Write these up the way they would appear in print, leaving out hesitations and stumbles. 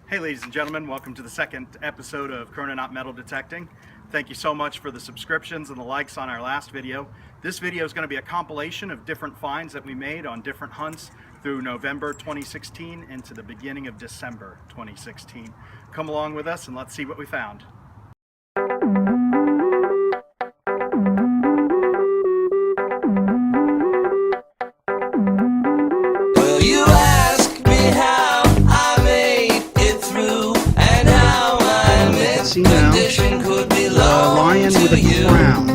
Hey ladies and gentlemen, welcome to the second episode of Chrononaut Metal Detecting. Thank you so much for the subscriptions and the likes on our last video. This video is going to be a compilation of different finds that we made on different hunts through November 2016 into the beginning of December 2016. Come along with us and let's see what we found. Now, lion with a crown.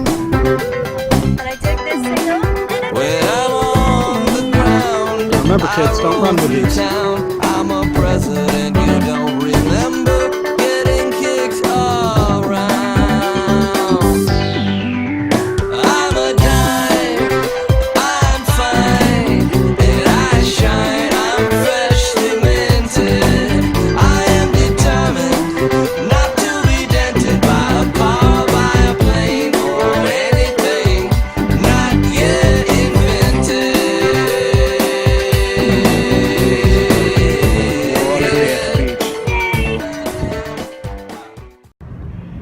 But I dig this signal. When I'm on the ground, Remember, kids, don't run with these. I'm a president, you don't remember getting kicked around. I'm a dime, I'm fine, and I shine, I'm freshly minted. I am determined not to be dented by a car, by a plane, or anything not yet invented.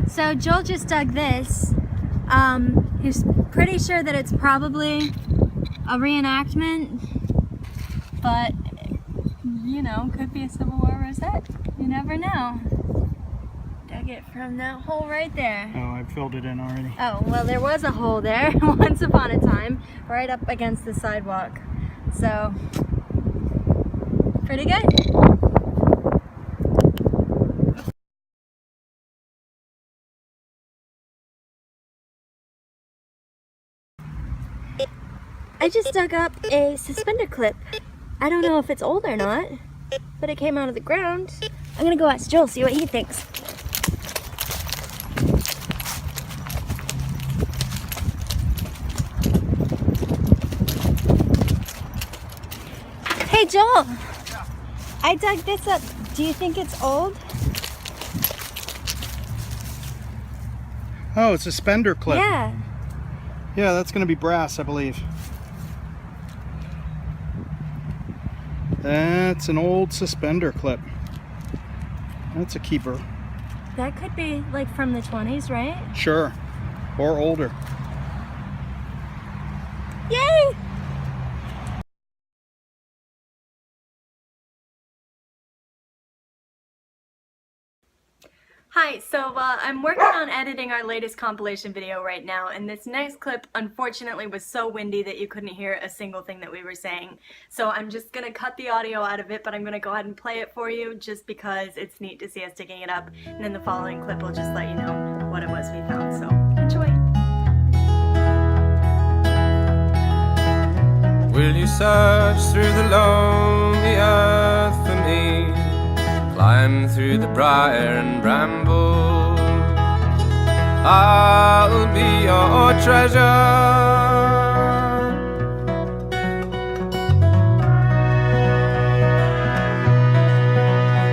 So Joel just dug this. He's pretty sure that it's probably a reenactment, but you know, could be a Civil War rosette. You never know. Dug it from that hole right there. Oh, I filled it in already. Oh, well, there was a hole there once upon a time, right up against the sidewalk. So, pretty good. I just dug up a suspender clip. I don't know if it's old or not, but it came out of the ground. I'm gonna go ask Joel, see what he thinks. Hey Joel, Yeah. I dug this up. Do you think it's old? Oh, it's a suspender clip. Yeah. Yeah, that's going to be brass, I believe. That's an old suspender clip. That's a keeper. That could be like from the 20s, right? Sure. Or older. Yay! Hi, so I'm working on editing our latest compilation video right now, and this next clip unfortunately was so windy that you couldn't hear a single thing that we were saying. So I'm just gonna cut the audio out of it, but I'm gonna go ahead and play it for you just because it's neat to see us digging it up, and then the following clip will just let you know what it was we found, so enjoy. Will you search through the lonely earth for me? Climb through the briar and bramble. I'll be your treasure.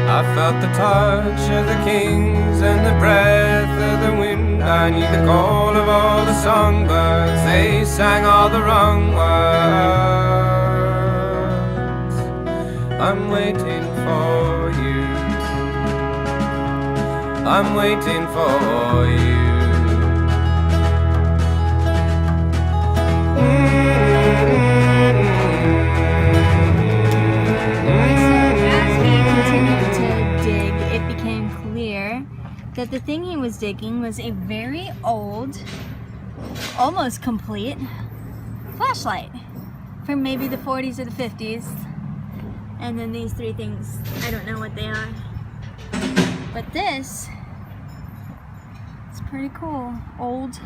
I felt the touch of the kings and the breath of the wind. I need the call of all the songbirds. They sang all the wrong words. I'm waiting for you. I'm waiting for you. As we continued to dig, it became clear that the thing he was digging was a very old, almost complete flashlight from maybe the 40s or the 50s. And then these three things, I don't know what they are. But this, it's pretty cool. Old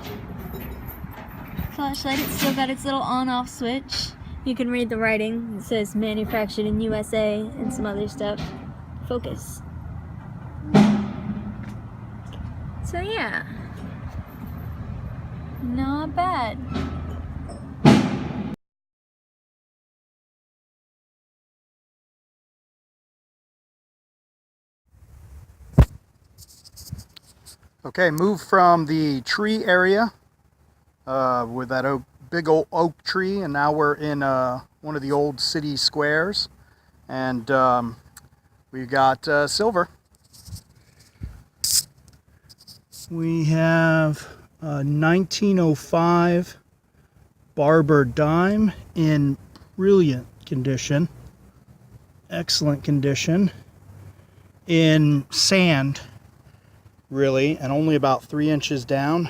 flashlight. It's still got its little on-off switch. You can read the writing. It says manufactured in USA and some other stuff. Focus. So yeah, not bad. Okay, move from the tree area with that big old oak tree, and now we're in one of the old city squares, and we got silver. We have a 1905 Barber dime in brilliant condition, excellent condition, in sand, really, and only about 3 inches down,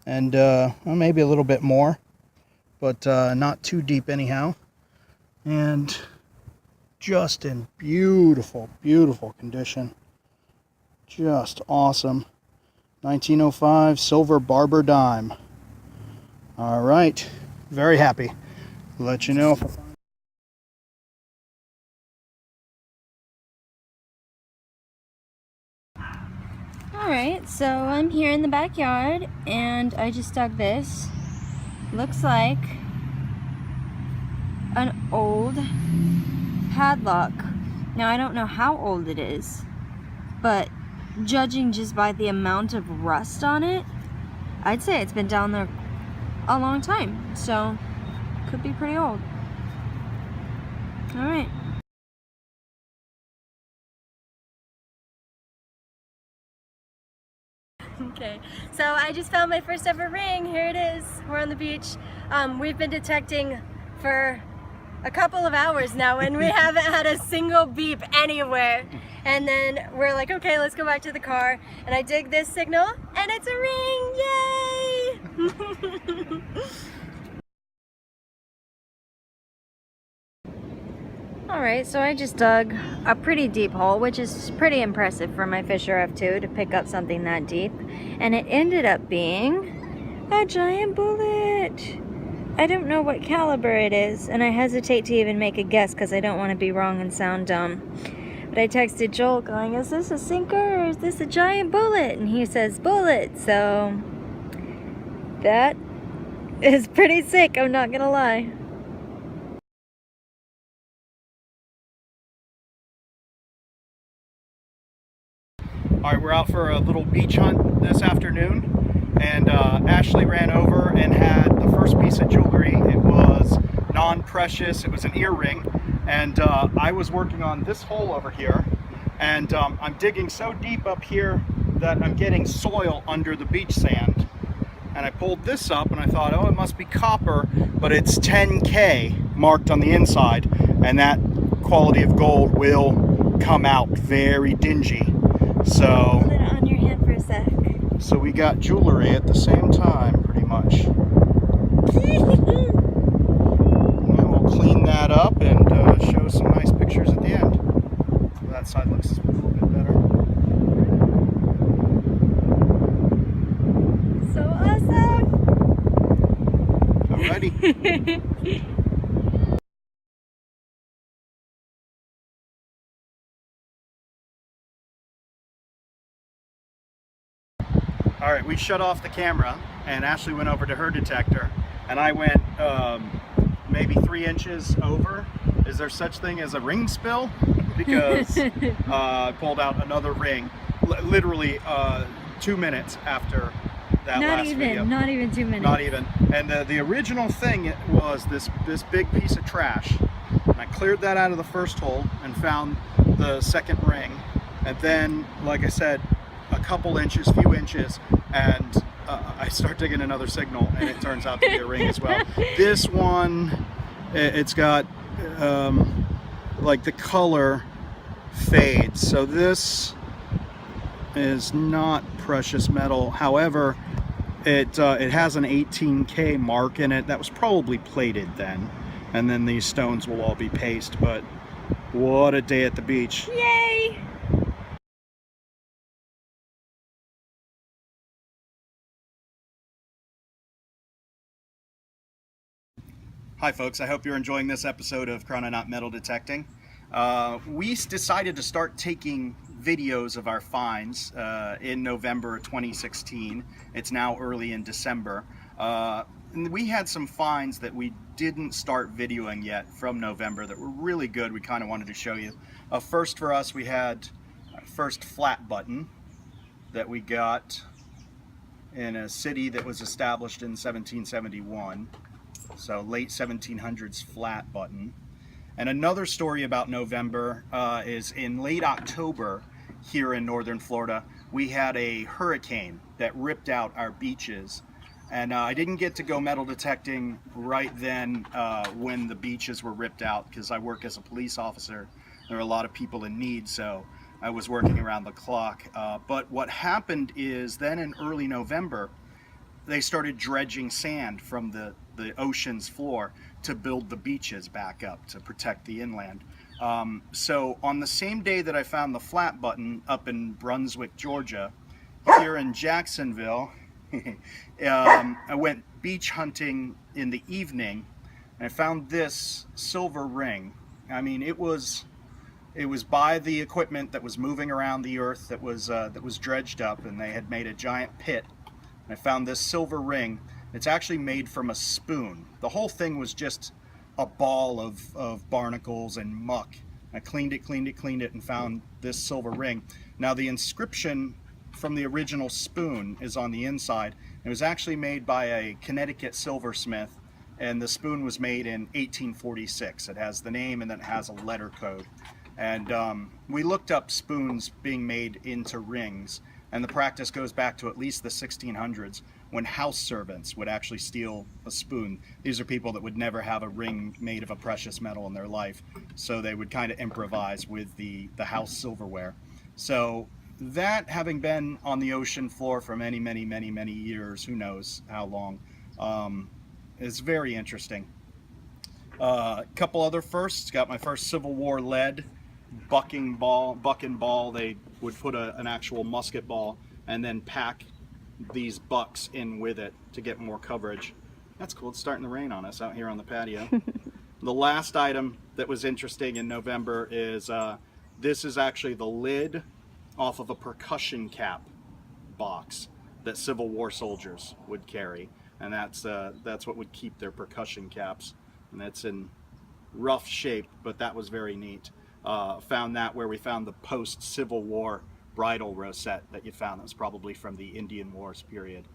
and maybe a little bit more, but not too deep anyhow, and just in beautiful, beautiful condition. Just awesome. 1905 silver Barber dime. All right, very happy. Let you know if I find. Alright, so I'm here in the backyard and I just dug this. Looks like an old padlock. Now I don't know how old it is, but judging just by the amount of rust on it, I'd say it's been down there a long time, so could be pretty old. Alright. Okay, so I just found my first ever ring. Here it is. We're on the beach. We've been detecting for a couple of hours now and we haven't had a single beep anywhere. And then we're like, okay, let's go back to the car. And I dig this signal and it's a ring. Yay! Alright, so I just dug a pretty deep hole, which is pretty impressive for my Fisher F2 to pick up something that deep. And it ended up being a giant bullet. I don't know what caliber it is, and I hesitate to even make a guess because I don't want to be wrong and sound dumb. But I texted Joel going, is this a sinker or is this a giant bullet? And he says, bullet. So that is pretty sick, I'm not gonna lie. All right, we're out for a little beach hunt this afternoon, and Ashley ran over and had the first piece of jewelry. It was non-precious, it was an earring, and I was working on this hole over here, and I'm digging so deep up here that I'm getting soil under the beach sand. And I pulled this up and I thought, oh, it must be copper, but it's 10K marked on the inside, and that quality of gold will come out very dingy. So Hold it on your hand for a sec. So we got jewelry at the same time, pretty much. And we'll clean that up and show some nice pictures at the end. That side looks a little bit better. So awesome! Alrighty. All right, we shut off the camera and Ashley went over to her detector and I went maybe 3 inches over. Is there such thing as a ring spill? Because I pulled out another ring literally 2 minutes after that last video. Not even 2 minutes. Not even. And the original thing was this big piece of trash. And I cleared that out of the first hole and found the second ring. And then, like I said, a couple inches, few inches, and I start digging another signal, and it turns out to be a ring as well. This one, it's got like the color fades, so this is not precious metal. However, it has an 18K mark in it that was probably plated then, and then these stones will all be paste. But what a day at the beach. Yay! Hi folks, I hope you're enjoying this episode of Chrononaut Metal Detecting. We decided to start taking videos of our finds in November 2016. It's now early in December. And we had some finds that we didn't start videoing yet from November that were really good. We kind of wanted to show you. First for us, we had our first flat button that we got in a city that was established in 1771. So late 1700s flat button. And another story about November is in late October here in northern Florida, we had a hurricane that ripped out our beaches. And I didn't get to go metal detecting right then when the beaches were ripped out, because I work as a police officer. There were a lot of people in need, so I was working around the clock. But what happened is then in early November, they started dredging sand from the ocean's floor to build the beaches back up to protect the inland. So on the same day that I found the flat button up in Brunswick, Georgia, here in Jacksonville, I went beach hunting in the evening, and I found this silver ring. I mean, it was by the equipment that was moving around the earth that was dredged up, and they had made a giant pit. And I found this silver ring. It's actually made from a spoon. The whole thing was just a ball of barnacles and muck. I cleaned it, and found this silver ring. Now the inscription from the original spoon is on the inside. It was actually made by a Connecticut silversmith, and the spoon was made in 1846. It has the name and then it has a letter code. And we looked up spoons being made into rings, and the practice goes back to at least the 1600s, when house servants would actually steal a spoon. These are people that would never have a ring made of a precious metal in their life, so they would kind of improvise with the house silverware. So that, having been on the ocean floor for many years, who knows how long, is very interesting. A couple other firsts. Got my first Civil War lead buck and ball. They would put an actual musket ball and then pack these bucks in with it to get more coverage. That's cool. It's starting to rain on us out here on the patio. The last item that was interesting in November is this is actually the lid off of a percussion cap box that Civil War soldiers would carry, and that's what would keep their percussion caps. And that's in rough shape, but that was very neat. Found that where we found the post-Civil War bridle rosette that you found. That was probably from the Indian Wars period.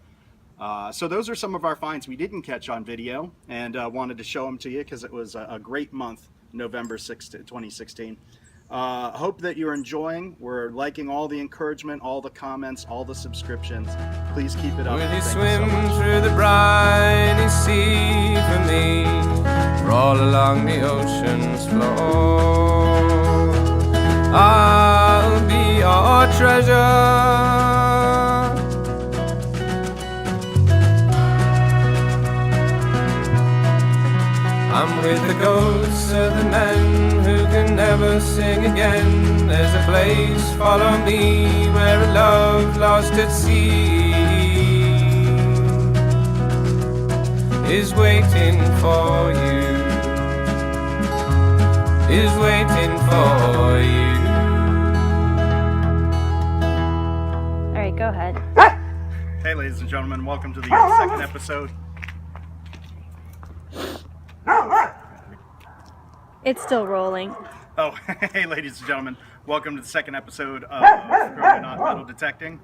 So those are some of our finds we didn't catch on video, and wanted to show them to you because it was a great month, November 6th, 2016. Hope that you're enjoying. We're liking all the encouragement, all the comments, all the subscriptions. Please keep it up. Will you Thank swim so much. through the briny sea for me, roll along the ocean's floor? I'll be your treasure. I'm with the ghosts of the men who can never sing again. There's a place, follow me, where a love lost at sea is waiting for you, is waiting for you. All right, go ahead. Hey, ladies and gentlemen, welcome to the second episode. It's still rolling. Oh, hey, ladies and gentlemen, welcome to the second episode of Chrononaut Metal Detecting.